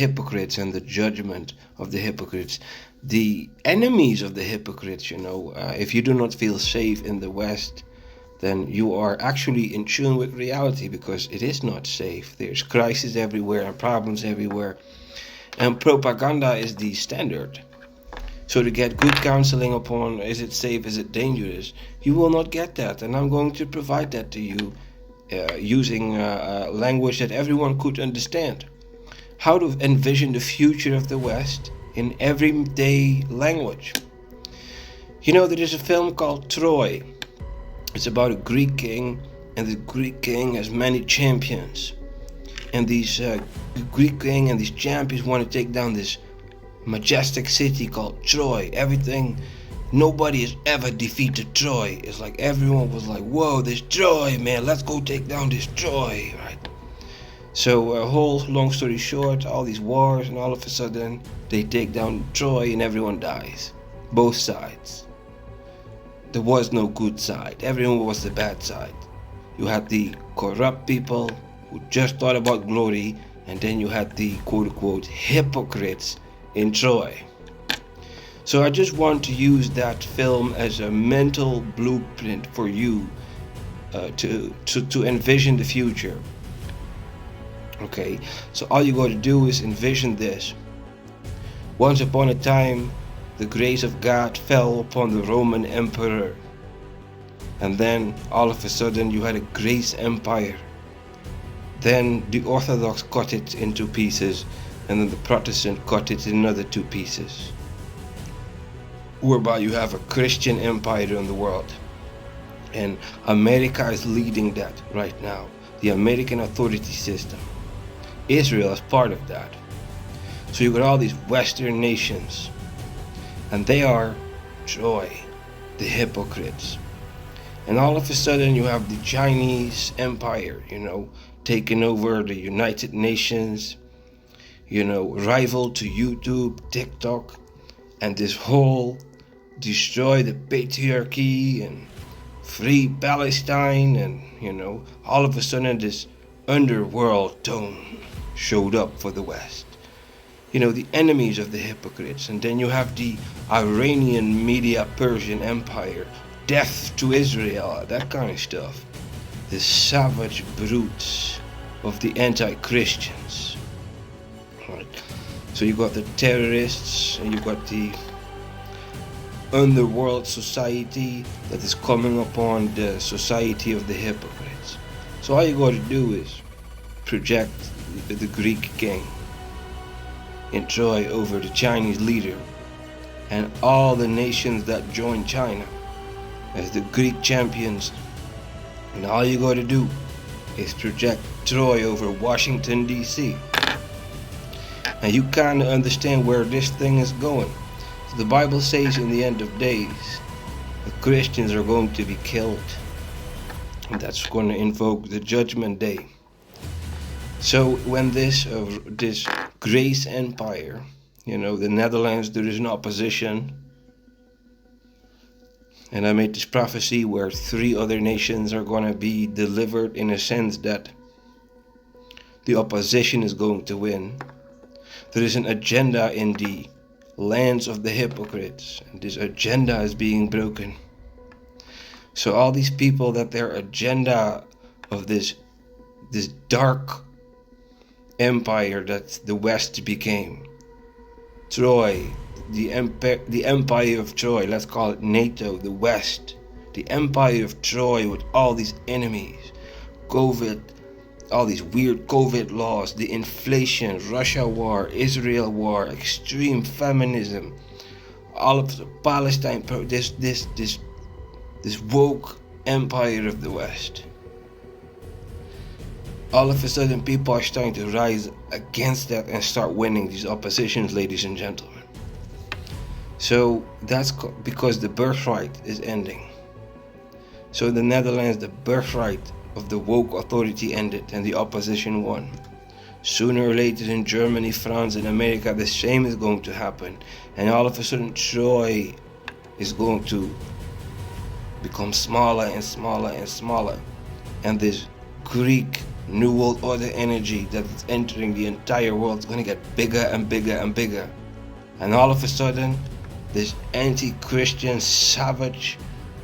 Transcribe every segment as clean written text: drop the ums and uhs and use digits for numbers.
hypocrites and the judgment of the hypocrites, the enemies of the hypocrites. If you do not feel safe in the West, then you are actually in tune with reality, because it is not safe. There's crisis everywhere and problems everywhere, and propaganda is the standard. So to get good counseling upon is it safe, is it dangerous, you will not get that, and I'm going to provide that to you using language that everyone could understand. How to envision the future of the West in everyday language. There is a film called Troy. It's about a Greek king, and the Greek king has many champions. And these Greek king and these champions want to take down this majestic city called Troy. Nobody has ever defeated Troy. It's like everyone was like, whoa, this Troy, man, let's go take down this Troy, right? So a whole long story short, all these wars, and all of a sudden they take down Troy and everyone dies. Both sides. There was no good side. Everyone was the bad side. You had the corrupt people who just thought about glory, and then you had the quote-unquote hypocrites in Troy. So I just want to use that film as a mental blueprint for you to envision the future. Okay, so all you got to do is envision this. Once upon a time, the grace of God fell upon the Roman emperor. And then all of a sudden you had a grace empire. Then the Orthodox cut it into pieces, and then the Protestant cut it in another two pieces. Whereby you have a Christian empire in the world. And America is leading that right now. The American authority system. Israel is part of that. So you got all these Western nations, and they are Troy, the hypocrites. And all of a sudden you have the Chinese empire, taking over the United Nations, rival to YouTube, TikTok, and this whole destroy the patriarchy and free Palestine, and all of a sudden this underworld tone showed up for the West. The enemies of the hypocrites. And then you have the Iranian media Persian empire, death to Israel, that kind of stuff. The savage brutes of the anti-Christians. Right. So you got the terrorists, and you got the underworld society that is coming upon the society of the hypocrites. So all you got to do is project the Greek king in Troy over the Chinese leader and all the nations that join China as the Greek champions. And all you got to do is project Troy over Washington, D.C. And you kind of understand where this thing is going. So the Bible says in the end of days, the Christians are going to be killed. And that's going to invoke the judgment day. So when this grace empire, the Netherlands, there is an opposition. And I made this prophecy where 3 other nations are going to be delivered, in a sense that the opposition is going to win. There is an agenda in the lands of the hypocrites, and this agenda is being broken. So all these people, that their agenda of this dark empire that the West became, Troy, the empire of Troy, let's call it NATO, the West, the empire of Troy with all these enemies, COVID, all these weird COVID laws, the inflation, Russia war, Israel war, extreme feminism, all of the Palestine, this woke empire of the West. All of a sudden people are starting to rise against that and start winning these oppositions, ladies and gentlemen. So that's because the birthright is ending. So in the Netherlands, the birthright of the woke authority ended and the opposition won. Sooner or later in Germany, France, and America, the same is going to happen. And all of a sudden Troy is going to become smaller and smaller and smaller. And this Greek New World Order energy that is entering the entire world is going to get bigger and bigger and bigger. And all of a sudden, this anti-Christian, savage,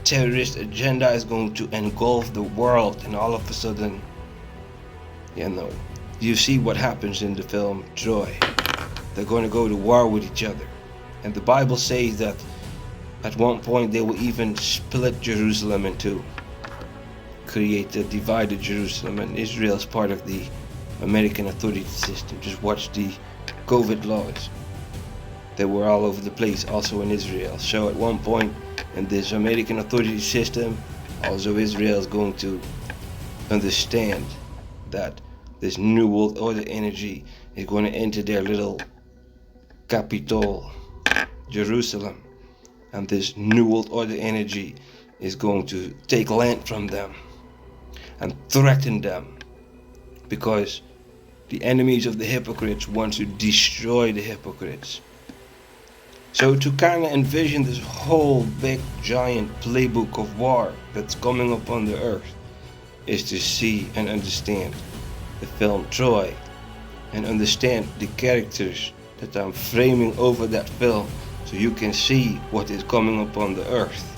terrorist agenda is going to engulf the world. And all of a sudden, you see what happens in the film Troy. They're going to go to war with each other. And the Bible says that at one point they will even split Jerusalem in two. Create a divided Jerusalem, and Israel is part of the American authority system. Just watch the COVID laws. They were all over the place, also in Israel. So at one point in this American authority system, also Israel is going to understand that this New World Order energy is going to enter their little capital, Jerusalem. And this New World Order energy is going to take land from them and threaten them, because the enemies of the hypocrites want to destroy the hypocrites. So to kind of envision this whole big giant playbook of war that's coming upon the earth is to see and understand the film Troy and understand the characters that I'm framing over that film, so you can see what is coming upon the earth.